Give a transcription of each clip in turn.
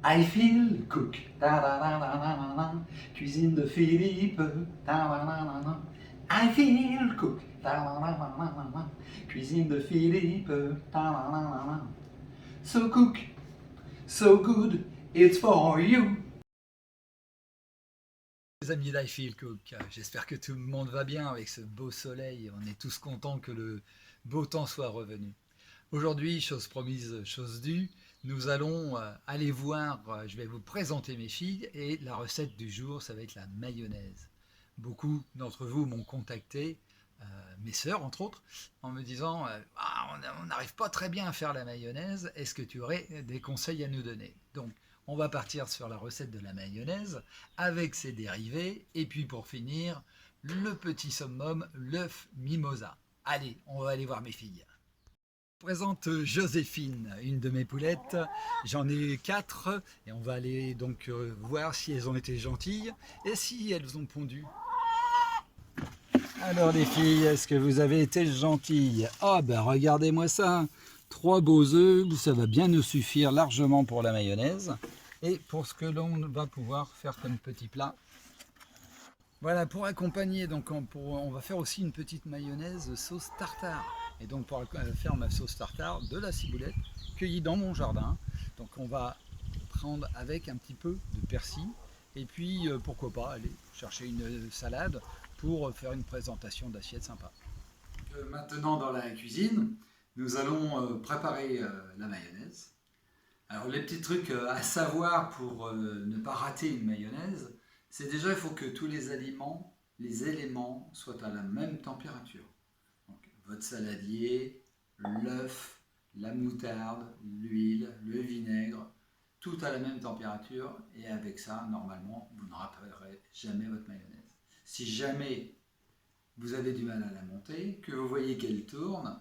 I feel cook. Ta-da-da-da-da-da. Cuisine de Philippe. Ta-da-da-da-da. I feel cook. Ta-da-da-da-da-da. Cuisine de Philippe. Ta-da-da-da-da. So cook, so good, it's for you. Les amis d'I Feel Cook, j'espère que tout le monde va bien avec ce beau soleil. On est tous contents que le beau temps soit revenu. Aujourd'hui, chose promise, chose due, nous allons aller voir, je vais vous présenter mes filles et la recette du jour, ça va être la mayonnaise. Beaucoup d'entre vous m'ont contacté, mes sœurs entre autres, en me disant on n'arrive pas très bien à faire la mayonnaise, est-ce que tu aurais des conseils à nous donner? Donc, on va partir sur la recette de la mayonnaise avec ses dérivés et puis pour finir, le petit summum, l'œuf mimosa. Allez, on va aller voir mes filles. Je présente Joséphine, une de mes poulettes. J'en ai 4 et on va aller donc voir si elles ont été gentilles et si elles ont pondu. Alors les filles, est-ce que vous avez été gentilles? Oh ben regardez-moi ça, 3 beaux œufs, ça va bien nous suffire largement pour la mayonnaise et pour ce que l'on va pouvoir faire comme petit plat. Voilà, pour accompagner, donc on va faire aussi une petite mayonnaise sauce tartare. Et donc pour faire ma sauce tartare, de la ciboulette cueillie dans mon jardin. Donc on va prendre avec un petit peu de persil et puis pourquoi pas aller chercher une salade pour faire une présentation d'assiette sympa. Maintenant dans la cuisine, nous allons préparer la mayonnaise. Alors les petits trucs à savoir pour ne pas rater une mayonnaise, c'est déjà il faut que tous les éléments soient à la même température. Donc, votre saladier, l'œuf, la moutarde, l'huile, le vinaigre, tout à la même température et avec ça, normalement, vous ne raterez jamais votre mayonnaise. Si jamais vous avez du mal à la monter, que vous voyez qu'elle tourne,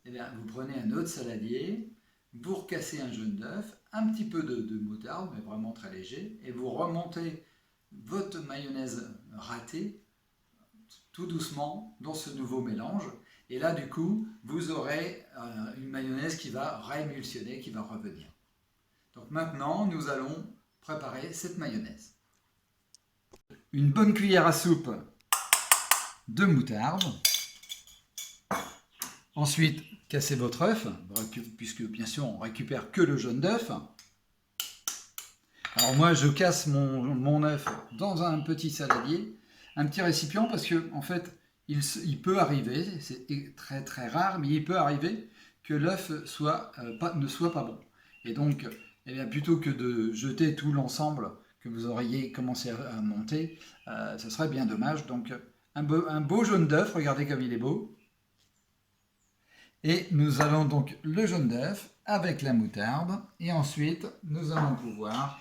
eh bien, vous prenez un autre saladier, vous recassez un jaune d'œuf, un petit peu de moutarde, mais vraiment très léger, et vous remontez votre mayonnaise ratée tout doucement dans ce nouveau mélange. Et là, du coup, vous aurez une mayonnaise qui va réémulsionner, qui va revenir. Donc maintenant, nous allons préparer cette mayonnaise. Une bonne cuillère à soupe de moutarde. Ensuite, cassez votre œuf, puisque bien sûr, on récupère que le jaune d'œuf. Alors moi, je casse mon œuf dans un petit saladier, un petit récipient, parce que en fait, il peut arriver, c'est très très rare, mais il peut arriver que l'œuf ne soit pas bon. Et donc, eh bien, plutôt que de jeter tout l'ensemble que vous auriez commencé à monter, ce serait bien dommage. Donc, un beau jaune d'œuf, regardez comme il est beau. Et nous allons donc le jaune d'œuf avec la moutarde, et ensuite, nous allons pouvoir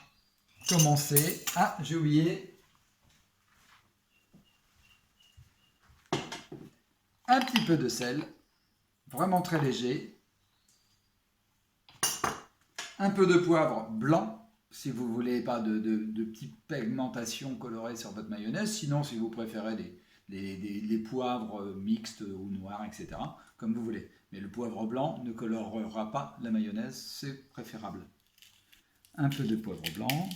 commencer. Ah, j'ai oublié un petit peu de sel, vraiment très léger, un peu de poivre blanc, si vous ne voulez pas de petites pigmentations colorées sur votre mayonnaise, sinon si vous préférez les poivres mixtes ou noirs, etc., comme vous voulez. Mais le poivre blanc ne colorera pas la mayonnaise, c'est préférable. Un peu de poivre blanc.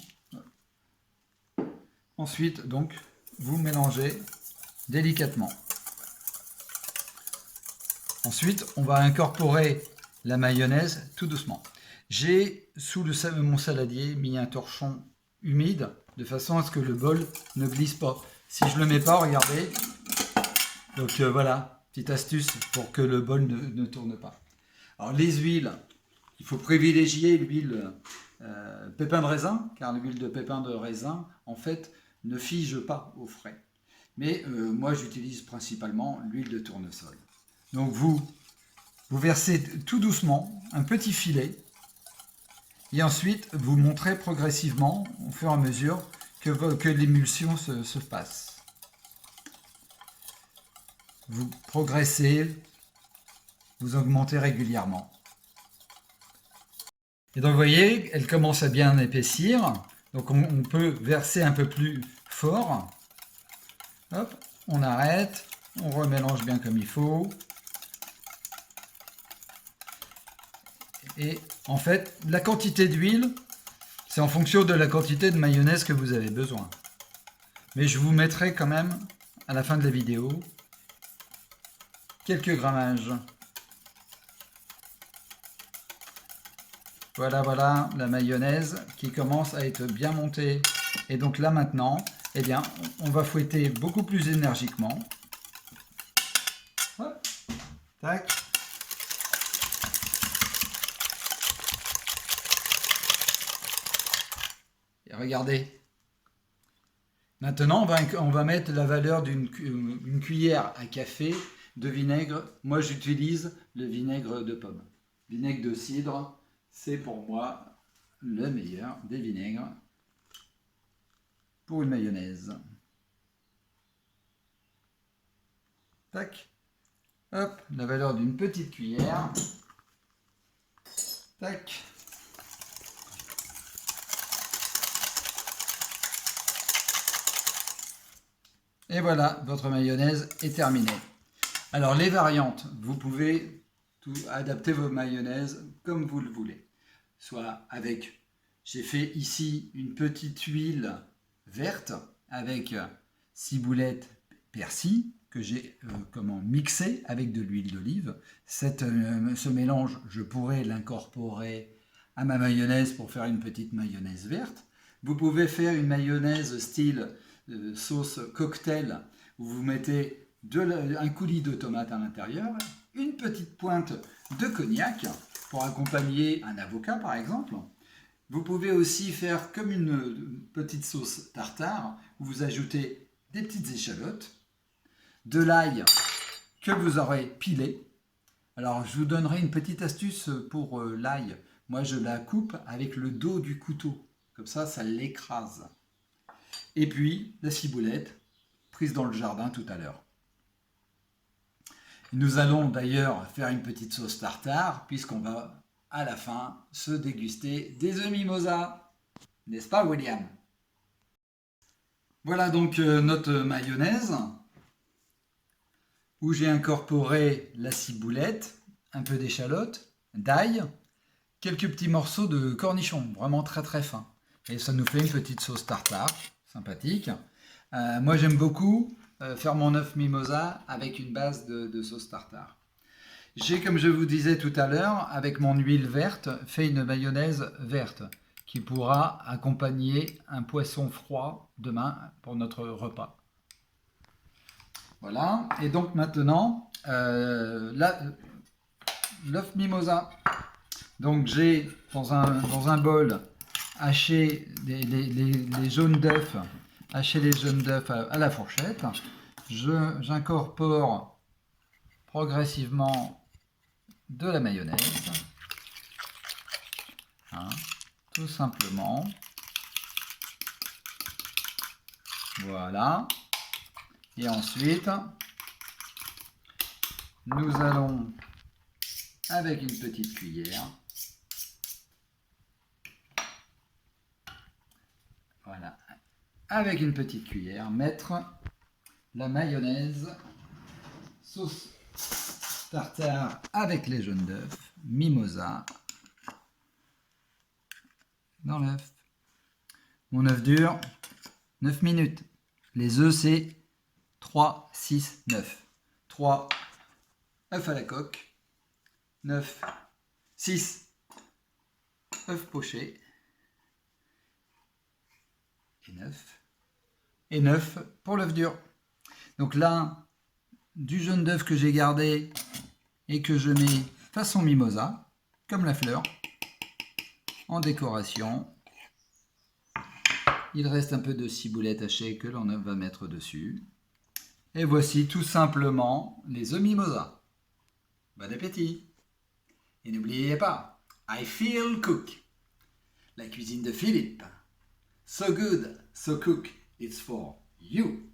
Ensuite, donc, vous mélangez délicatement. Ensuite, on va incorporer la mayonnaise tout doucement. J'ai, sous mon saladier, mis un torchon humide, de façon à ce que le bol ne glisse pas. Si je ne le mets pas, regardez. Donc voilà, petite astuce pour que le bol ne tourne pas. Alors les huiles, il faut privilégier l'huile pépin de raisin, car l'huile de pépin de raisin, en fait, ne fige pas au frais. Mais moi, j'utilise principalement l'huile de tournesol. Donc vous versez tout doucement un petit filet, et ensuite vous montrez progressivement, au fur et à mesure, que l'émulsion se passe. Vous progressez, vous augmentez régulièrement. Et donc vous voyez, elle commence à bien épaissir. Donc on peut verser un peu plus fort. Hop, on arrête, on remélange bien comme il faut. Et en fait, la quantité d'huile, C'est en fonction de la quantité de mayonnaise que vous avez besoin. Mais je vous mettrai quand même, à la fin de la vidéo, quelques grammages. Voilà, voilà, la mayonnaise qui commence à être bien montée. Et donc là maintenant, eh bien, on va fouetter beaucoup plus énergiquement. Hop, tac. Et regardez. Maintenant, on va mettre la valeur d'une cuillère à café de vinaigre. Moi, j'utilise le vinaigre de pomme. Vinaigre de cidre, c'est pour moi le meilleur des vinaigres pour une mayonnaise. Tac. Hop, la valeur d'une petite cuillère. Tac. Et voilà, votre mayonnaise est terminée. Alors les variantes, vous pouvez adapter vos mayonnaises comme vous le voulez. Soit avec, j'ai fait ici une petite huile verte avec ciboulette persil que j'ai mixé avec de l'huile d'olive. Ce mélange, je pourrais l'incorporer à ma mayonnaise pour faire une petite mayonnaise verte. Vous pouvez faire une mayonnaise style sauce cocktail où vous mettez un coulis de tomates à l'intérieur, une petite pointe de cognac pour accompagner un avocat par exemple. Vous pouvez aussi faire comme une petite sauce tartare où vous ajoutez des petites échalotes, de l'ail que vous aurez pilé. Alors je vous donnerai une petite astuce pour l'ail. Moi je la coupe avec le dos du couteau, comme ça l'écrase. Et puis la ciboulette prise dans le jardin tout à l'heure. Nous allons d'ailleurs faire une petite sauce tartare puisqu'on va à la fin se déguster des œufs mimosa. N'est-ce pas William? Voilà donc notre mayonnaise où j'ai incorporé la ciboulette, un peu d'échalote, d'ail, quelques petits morceaux de cornichons, vraiment très très fins. Et ça nous fait une petite sauce tartare, sympathique. Moi j'aime beaucoup faire mon œuf mimosa avec une base de sauce tartare. J'ai, comme je vous disais tout à l'heure, avec mon huile verte, fait une mayonnaise verte qui pourra accompagner un poisson froid demain pour notre repas. Voilà, et donc maintenant, l'œuf mimosa. Donc j'ai dans un bol haché les jaunes d'œufs, haché les jaunes d'œufs à la fourchette. J'incorpore progressivement de la mayonnaise, hein, tout simplement. Voilà. Et ensuite, nous allons, avec une petite cuillère, voilà, avec une petite cuillère, mettre la mayonnaise, sauce tartare avec les jaunes d'œufs, mimosa, dans l'œuf. Mon œuf dure 9 minutes. Les œufs, c'est 3, 6, 9. 3 œufs à la coque, 9, 6 œufs pochés, et 9 pour l'œuf dur. Donc là, du jaune d'œuf que j'ai gardé et que je mets façon mimosa, comme la fleur, en décoration. Il reste un peu de ciboulette hachée que l'on va mettre dessus. Et voici tout simplement les œufs mimosa. Bon appétit! Et n'oubliez pas, I feel cook. La cuisine de Philippe. So good, so cook, it's for you.